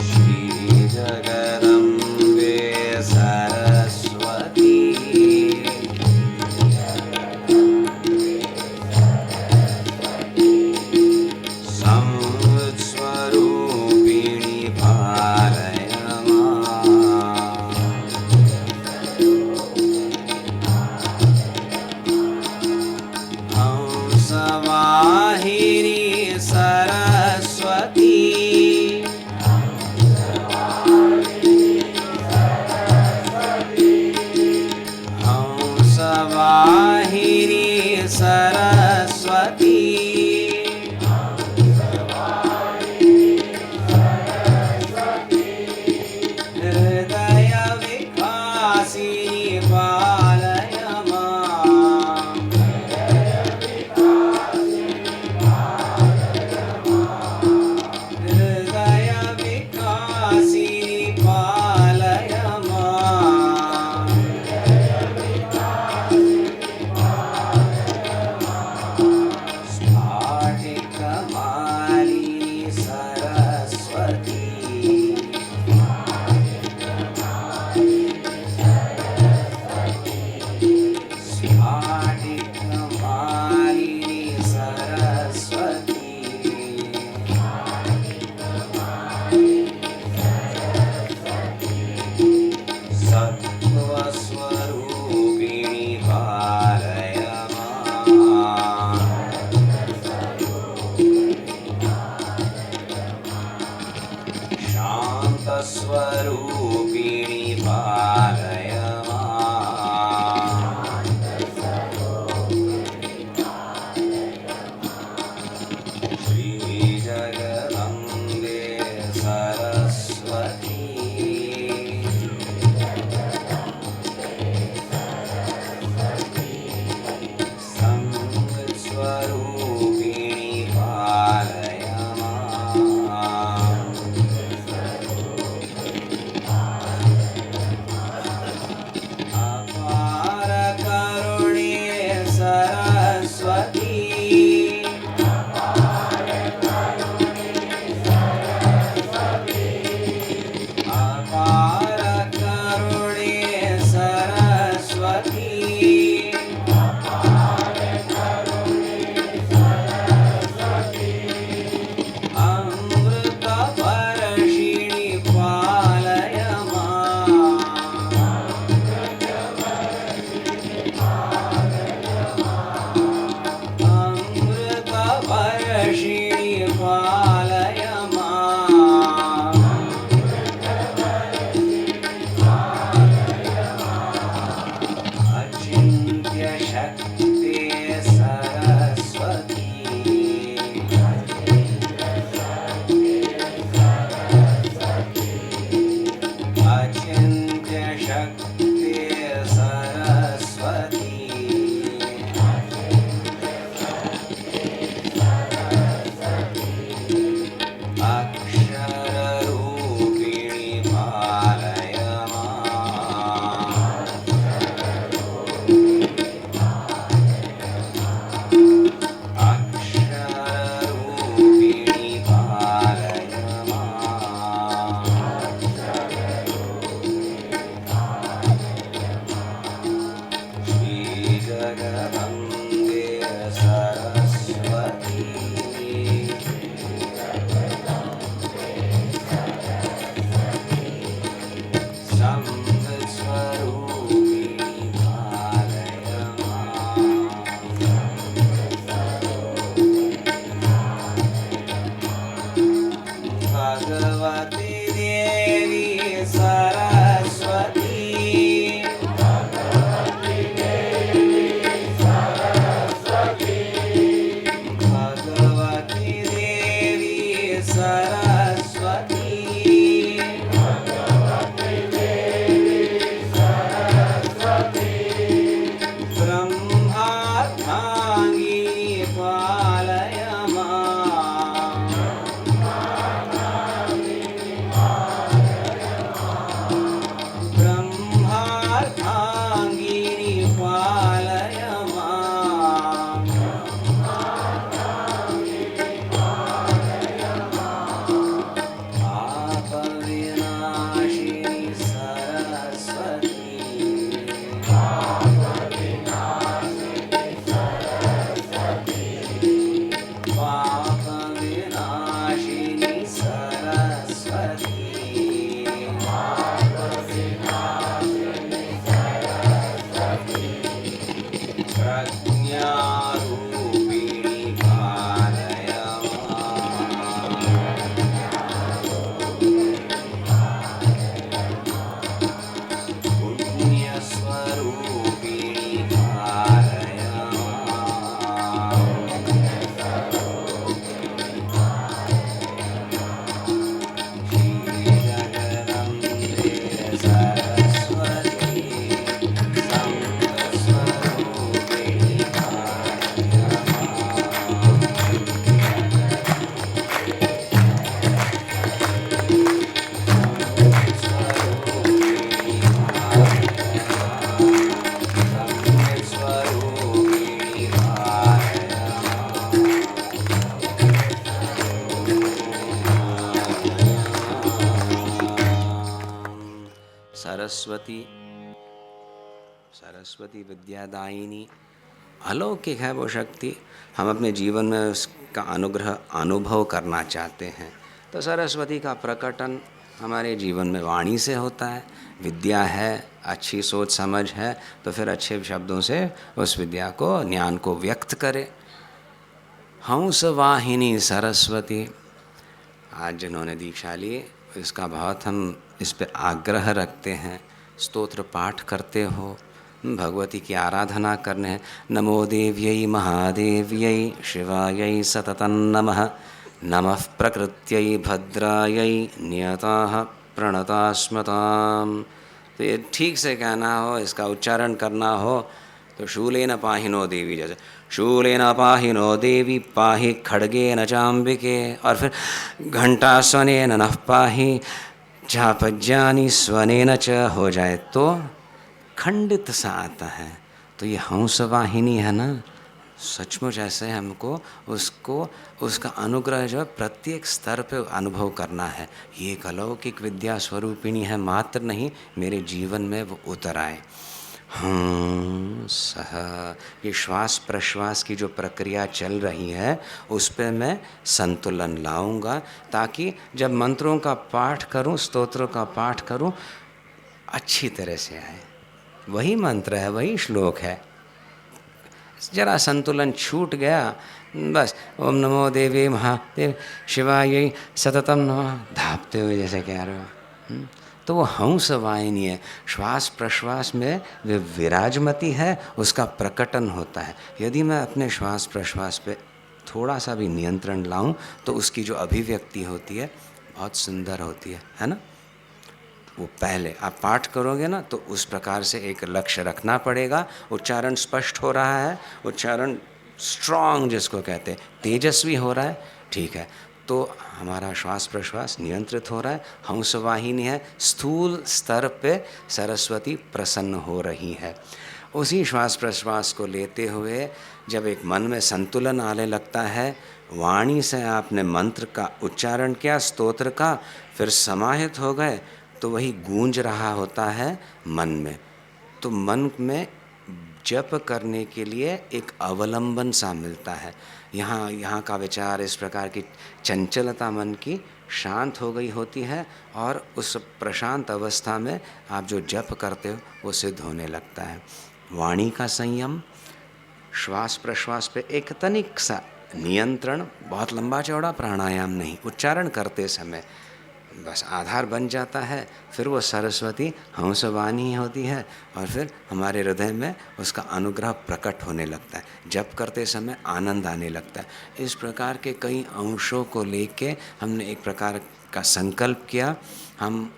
श्री जगदम्बे सरस्वती संवित् स्वरूपिणी पालय माम्। हंसवाहिनी सरस्वती, हंसवाहिनी सरस्वती, प्रज्ञारूपिणी कारय पुण्यस्वरूपिणी कारय श्रीजगदम्बे सरस्वती संतस्वरूपिणी सरस्वती सरस्वती विद्यादायिनी अलौकिक है वो शक्ति। हम अपने जीवन में उसका अनुग्रह अनुभव करना चाहते हैं तो सरस्वती का प्रकटन हमारे जीवन में वाणी से होता है। विद्या है, अच्छी सोच समझ है तो फिर अच्छे शब्दों से उस विद्या को, ज्ञान को व्यक्त करें। हंस वाहिनी सरस्वती, आज जिन्होंने दीक्षा ली इसका बहुत हम इस पे आग्रह रखते हैं। स्तोत्र पाठ करते हो, भगवती की आराधना करने। नमो देव्यै महादेव्यै शिवायै सततं नमः। नमः प्रकृत्यै भद्रायै नियताः प्रणतास्मताम्। तो ये ठीक से कहना हो, इसका उच्चारण करना हो तो शूलेन पाहिनो देवी, जैसे शूलेन पाहिनो देवी पाहि खड्गेन चाम्बिके, और फिर घंटा स्वनेन नः पाहि झापज्ञानी स्वनेन च हो जाए तो खंडित सा आता है। तो ये हंस वाहिनी है ना, सचमुच ऐसे हमको उसको, उसका अनुग्रह जो है प्रत्येक स्तर पे अनुभव करना है। ये एक अलौकिक विद्या स्वरूपिणी है, मात्र नहीं मेरे जीवन में वो उतर आए। सह, ये श्वास प्रश्वास की जो प्रक्रिया चल रही है उस पे मैं संतुलन लाऊंगा, ताकि जब मंत्रों का पाठ करूं, स्तोत्रों का पाठ करूं, अच्छी तरह से आए। वही मंत्र है, वही श्लोक है, जरा संतुलन छूट गया बस ओम नमो देवी महादेव शिवाय सततम नमः धापते हुए जैसे कह रहे हो, तो वो हंस वाहिनी है। श्वास प्रश्वास में वे विराजमती है, उसका प्रकटन होता है। यदि मैं अपने श्वास प्रश्वास पे थोड़ा सा भी नियंत्रण लाऊं तो उसकी जो अभिव्यक्ति होती है बहुत सुंदर होती है ना। वो पहले आप पाठ करोगे ना तो उस प्रकार से एक लक्ष्य रखना पड़ेगा। उच्चारण स्पष्ट हो रहा है, उच्चारण स्ट्रॉन्ग जिसको कहते हैं, तेजस्वी हो रहा है, ठीक है, तो हमारा श्वास प्रश्वास नियंत्रित हो रहा है। हंसवाहिनी है, स्थूल स्तर पे सरस्वती प्रसन्न हो रही है। उसी श्वास प्रश्वास को लेते हुए जब एक मन में संतुलन आने लगता है, वाणी से आपने मंत्र का उच्चारण किया, स्तोत्र का, फिर समाहित हो गए तो वही गूंज रहा होता है मन में। तो मन में जप करने के लिए एक अवलंबन सा मिलता है। यहाँ का विचार, इस प्रकार की चंचलता मन की शांत हो गई होती है और उस प्रशांत अवस्था में आप जो जप करते हो वो सिद्ध होने लगता है। वाणी का संयम, श्वास प्रश्वास पे एक तनिक सा नियंत्रण, बहुत लंबा चौड़ा प्राणायाम नहीं, उच्चारण करते समय बस आधार बन जाता है। फिर वो सरस्वती हंसवाणी होती है और फिर हमारे हृदय में उसका अनुग्रह प्रकट होने लगता है। जप करते समय आनंद आने लगता है। इस प्रकार के कई अंशों को लेके हमने एक प्रकार का संकल्प किया, हम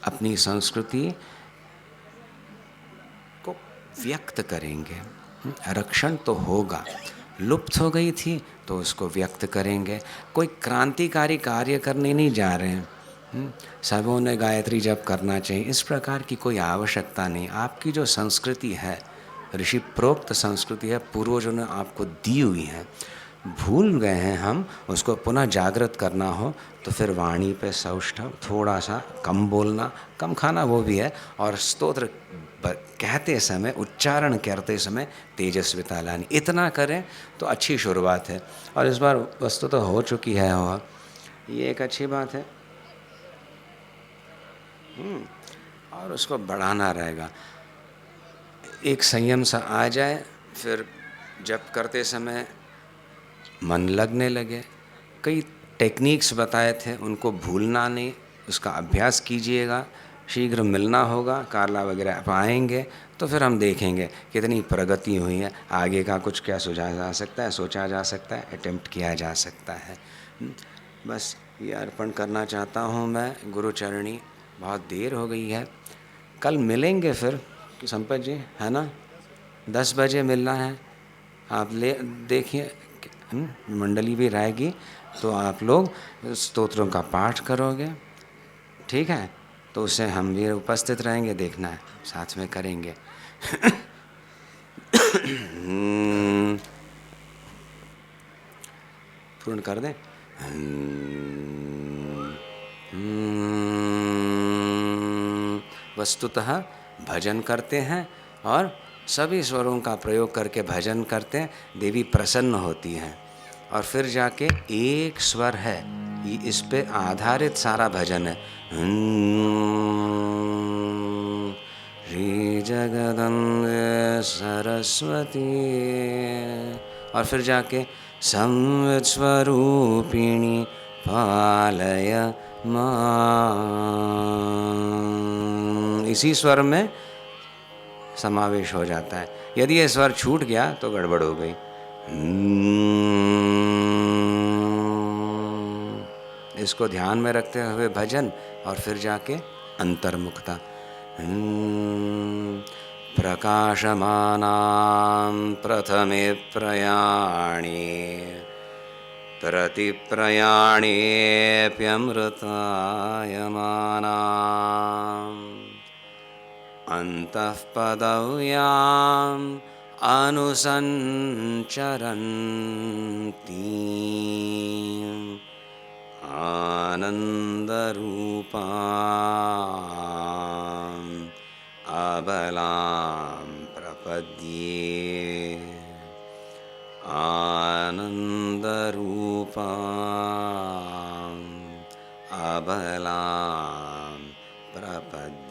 अपनी संस्कृति को व्यक्त करेंगे। रक्षण तो होगा, लुप्त हो गई थी तो उसको व्यक्त करेंगे। कोई क्रांतिकारी कार्य करने नहीं जा रहे हैं, सबों ने गायत्री जप करना चाहिए, इस प्रकार की कोई आवश्यकता नहीं। आपकी जो संस्कृति है, ऋषि प्रोक्त संस्कृति है, पूर्वजों ने आपको दी हुई है, भूल गए हैं हम, उसको पुनः जागृत करना हो तो फिर वाणी पे सौष्ठव, थोड़ा सा कम बोलना, कम खाना वो भी है, और स्तोत्र कहते समय, उच्चारण करते समय तेजस्विता लानी, इतना करें तो अच्छी शुरुआत है। और इस बार वस्तु तो हो चुकी है, और ये एक अच्छी बात है, और उसको बढ़ाना रहेगा। एक संयम सा आ जाए, फिर जप करते समय मन लगने लगे। कई टेक्निक्स बताए थे, उनको भूलना नहीं, उसका अभ्यास कीजिएगा। शीघ्र मिलना होगा, कार्ला वगैरह आप आएंगे तो फिर हम देखेंगे कितनी प्रगति हुई है, आगे का कुछ क्या सुझा जा सकता है, सोचा जा सकता है, अटेम्प्ट किया जा सकता है। बस ये अर्पण करना चाहता हूँ मैं गुरुचरणी। बहुत देर हो गई है, कल मिलेंगे फिर संपत जी, है ना? 10 बजे मिलना है। आप ले देखिए, मंडली भी रहेगी तो आप लोग स्तोत्रों का पाठ करोगे, ठीक है? तो उससे हम भी उपस्थित रहेंगे, देखना है, साथ में करेंगे। पूर्ण कर दें। वस्तुतः भजन करते हैं और सभी स्वरों का प्रयोग करके भजन करते हैं, देवी प्रसन्न होती हैं। और फिर जाके एक स्वर है, इस पे आधारित सारा भजन है। श्री जगदम्बे सरस्वती, और फिर जाके संवित स्वरूपिणी पालय मां, इसी स्वर में समावेश हो जाता है। यदि ये स्वर छूट गया तो गड़बड़ हो गई। इसको ध्यान में रखते हुए भजन, और फिर जाके अंतर्मुखता। प्रकाशमानां प्रथमे प्रयाणे प्रतिप्रयाणेऽप्यमृतायमानाम् अन्तः पदव्याम् अनुसञ्चरन्तीम् आनन्दरूपाम् अबलां प्रपद्ये, आनन्दरूपाम् अबलां प्रपद्ये।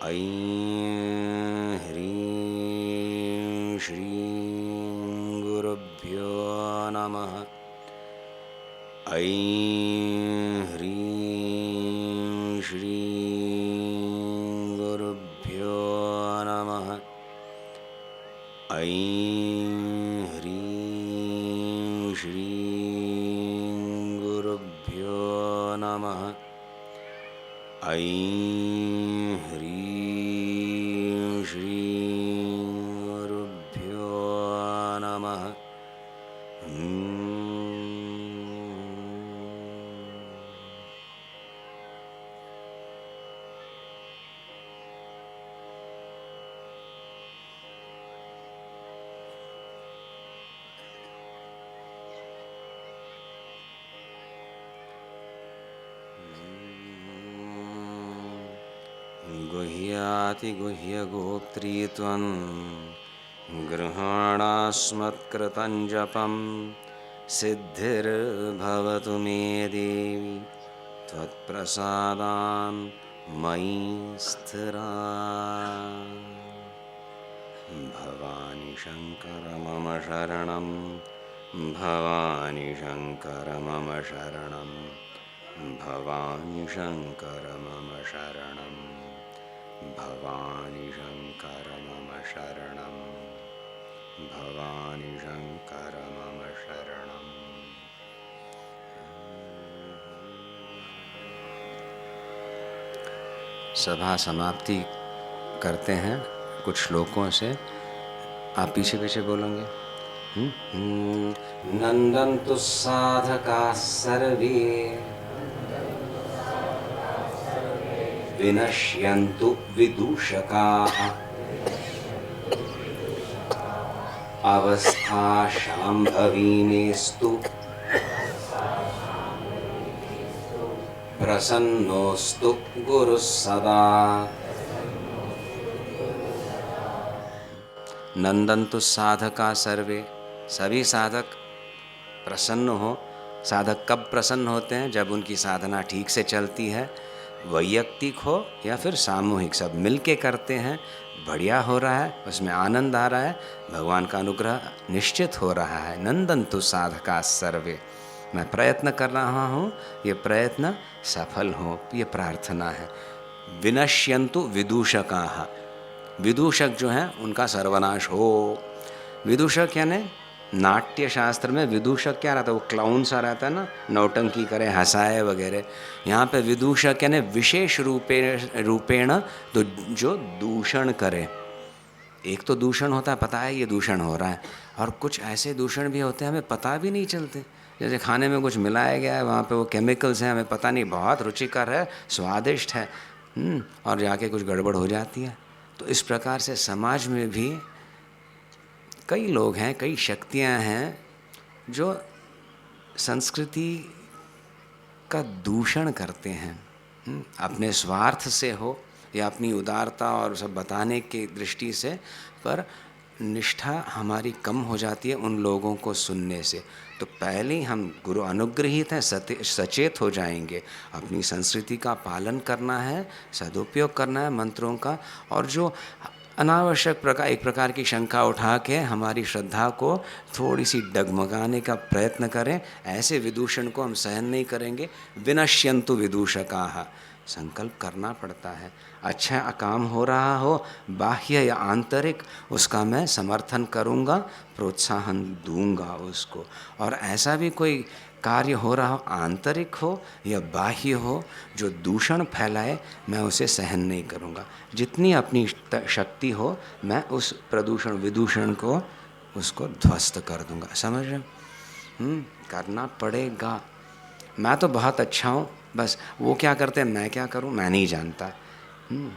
ऐं ह्रीं श्रीं गुरुभ्यो नमः। ऐं ह्रीं श्रीं गुरुभ्यो नमः। ऐं ह्रीं श्रीं गुरुभ्यो नमः। ऐं ह्रीं श्रीं गुरुभ्यो नमः। गुह्यातिगुह्यगोप्त्री गृहाणास्मत्कृतं जपं सिद्धिर्भवतु मे देवी त्वत्प्रसादान् मयि स्थिरा। भवानी शंकर मम शरणं, भवानी शंकर मम शरणं, भवानी शंकर मम शरणं, भवानी शंकर मम शरणं, भवानी शंकर मम शरणं। सभा समाप्ति करते हैं कुछ श्लोकों से, आप पीछे पीछे बोलेंगे। नंदन्तु साधका सर्वे विनश्यन्तु विदूषकाः अवस्था शाम्भवीनेस्तु प्रसन्नोस्तु गुरुः सदा। नंदन्तु साधका सर्वे, सभी साधक प्रसन्न हो। साधक कब प्रसन्न होते हैं? जब उनकी साधना ठीक से चलती है। वैयक्तिक हो या फिर सामूहिक, सब मिलके करते हैं, बढ़िया हो रहा है, उसमें आनंद आ रहा है, भगवान का अनुग्रह निश्चित हो रहा है। नंदन्तु साधका सर्वे, मैं प्रयत्न कर रहा हूँ, ये प्रयत्न सफल हो, ये प्रार्थना है। विनश्यन्तु विदूषकाः, विदूषक जो हैं उनका सर्वनाश हो। विदूषक यानी नाट्य शास्त्र में विदूषक क्या रहता है, वो क्लाउन सा रहता है ना, नौटंकी करे, हंसाए वगैरह। यहाँ पे विदूषक यानी विशेष रूपेण तो जो दूषण करे। एक तो दूषण होता है, पता है ये दूषण हो रहा है, और कुछ ऐसे दूषण भी होते हैं हमें पता भी नहीं चलते। जैसे खाने में कुछ मिलाया गया है, वहाँ पे वो केमिकल्स हैं, हमें पता नहीं, बहुत रुचिकर है, स्वादिष्ट है, और जाके कुछ गड़बड़ हो जाती है। तो इस प्रकार से समाज में भी कई लोग हैं, कई शक्तियां हैं जो संस्कृति का दूषण करते हैं, अपने स्वार्थ से हो या अपनी उदारता और सब बताने की दृष्टि से, पर निष्ठा हमारी कम हो जाती है उन लोगों को सुनने से। तो पहले ही हम गुरु अनुग्रहित हैं, सचेत हो जाएंगे, अपनी संस्कृति का पालन करना है, सदुपयोग करना है मंत्रों का, और जो अनावश्यक एक प्रकार की शंका उठा के हमारी श्रद्धा को थोड़ी सी डगमगाने का प्रयत्न करें, ऐसे विदूषण को हम सहन नहीं करेंगे। विनश्यन्तु विदूषकाः, संकल्प करना पड़ता है। अच्छा काम हो रहा हो, बाह्य या आंतरिक, उसका मैं समर्थन करूँगा, प्रोत्साहन दूंगा उसको। और ऐसा भी कोई कार्य हो रहा हो, आंतरिक हो या बाह्य हो, जो दूषण फैलाए, मैं उसे सहन नहीं करूँगा। जितनी अपनी शक्ति हो, मैं उस प्रदूषण विदूषण को उसको ध्वस्त कर दूँगा। समझ रहे? करना पड़ेगा। मैं तो बहुत अच्छा हूँ, बस वो क्या करते हैं, मैं क्या करूँ, मैं नहीं जानता।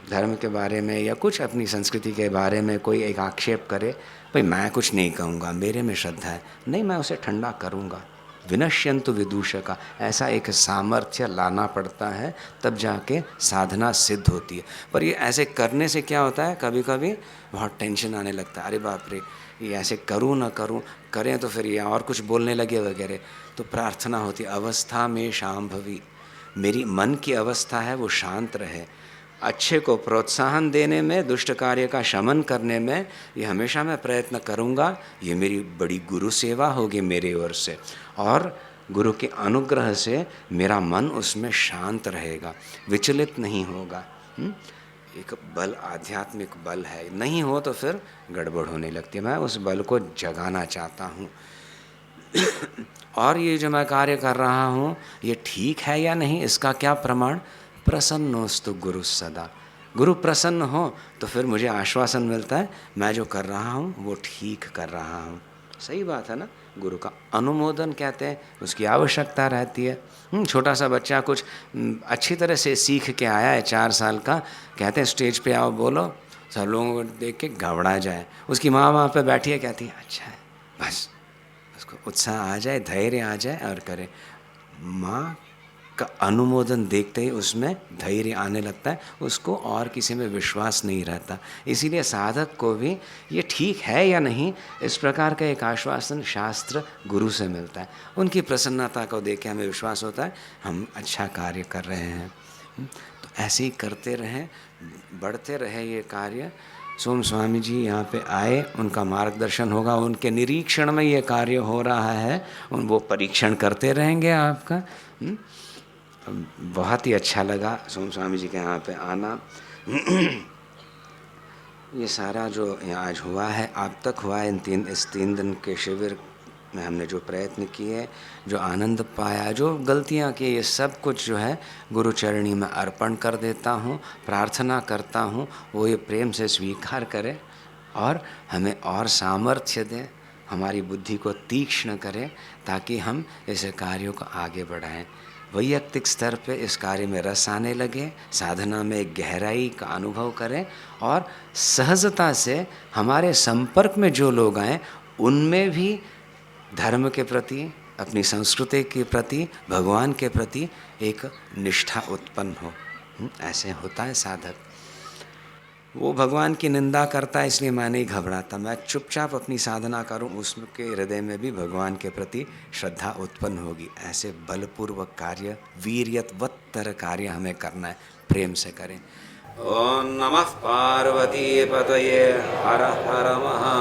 धर्म के बारे में या कुछ अपनी संस्कृति के बारे में कोई एक आक्षेप करे, भाई मैं कुछ नहीं कहूँगा, मेरे में श्रद्धा है, नहीं, मैं उसे ठंडा करूँगा। विनश्यन्तु विदूषका, ऐसा एक सामर्थ्य लाना पड़ता है, तब जाके साधना सिद्ध होती है। पर ये ऐसे करने से क्या होता है, कभी कभी बहुत टेंशन आने लगता है, अरे बाप रे, ये ऐसे करूँ ना करूँ, करें तो फिर ये और कुछ बोलने लगे वगैरह। तो प्रार्थना होती है, अवस्था में शांभवी, मेरी मन की अवस्था है वो शांत रहे। अच्छे को प्रोत्साहन देने में, दुष्ट कार्य का शमन करने में, ये हमेशा मैं प्रयत्न करूँगा। ये मेरी बड़ी गुरु सेवा होगी मेरे ओर से, और गुरु के अनुग्रह से मेरा मन उसमें शांत रहेगा, विचलित नहीं होगा। एक बल, आध्यात्मिक बल है, नहीं हो तो फिर गड़बड़ होने लगती है। मैं उस बल को जगाना चाहता हूँ। और ये जो मैं कार्य कर रहा हूँ, ये ठीक है या नहीं, इसका क्या प्रमाण? प्रसन्नोस्तु गुरु सदा, गुरु प्रसन्न हो तो फिर मुझे आश्वासन मिलता है मैं जो कर रहा हूँ वो ठीक कर रहा हूँ। सही बात है ना? गुरु का अनुमोदन कहते हैं, उसकी आवश्यकता रहती है। छोटा सा बच्चा कुछ अच्छी तरह से सीख के आया है, 4 साल का, कहते हैं स्टेज पे आओ बोलो, सब लोगों को देख के घबरा जाए। उसकी माँ वहाँ पे बैठी है, कहती है अच्छा है, बस उसको उत्साह आ जाए, धैर्य आ जाए और करे। माँ का अनुमोदन देखते ही उसमें धैर्य आने लगता है, उसको और किसी में विश्वास नहीं रहता। इसीलिए साधक को भी ये ठीक है या नहीं, इस प्रकार का एक आश्वासन शास्त्र गुरु से मिलता है। उनकी प्रसन्नता को देख के हमें विश्वास होता है हम अच्छा कार्य कर रहे हैं। तो ऐसे ही करते रहें, बढ़ते रहे ये कार्य। सोम स्वामी जी यहाँ पे आए, उनका मार्गदर्शन होगा, उनके निरीक्षण में ये कार्य हो रहा है, वो परीक्षण करते रहेंगे आपका। बहुत ही अच्छा लगा सोम स्वामी जी के यहाँ पे आना। ये सारा जो यहाँ आज हुआ है, अब तक हुआ है, इस 3 दिन के शिविर में हमने जो प्रयत्न किए, जो आनंद पाया, जो गलतियाँ की, ये सब कुछ जो है गुरु चरणी में अर्पण कर देता हूँ। प्रार्थना करता हूँ वो ये प्रेम से स्वीकार करे और हमें और सामर्थ्य दें, हमारी बुद्धि को तीक्ष्ण करें, ताकि हम इस कार्यों को आगे बढ़ाएं। वैयक्तिक स्तर पे इस कार्य में रस आने लगे, साधना में एक गहराई का अनुभव करें, और सहजता से हमारे संपर्क में जो लोग आएँ उनमें भी धर्म के प्रति, अपनी संस्कृति के प्रति, भगवान के प्रति एक निष्ठा उत्पन्न हो। ऐसे होता है साधक। वो भगवान की निंदा करता है, इसलिए मैं नहीं घबराता। मैं चुपचाप अपनी साधना करूं, उसके हृदय में भी भगवान के प्रति श्रद्धा उत्पन्न होगी। ऐसे बलपूर्वक कार्य, वीर्यवत्तर कार्य हमें करना है, प्रेम से करें। ओम नमः पार्वती पतये हर हर महा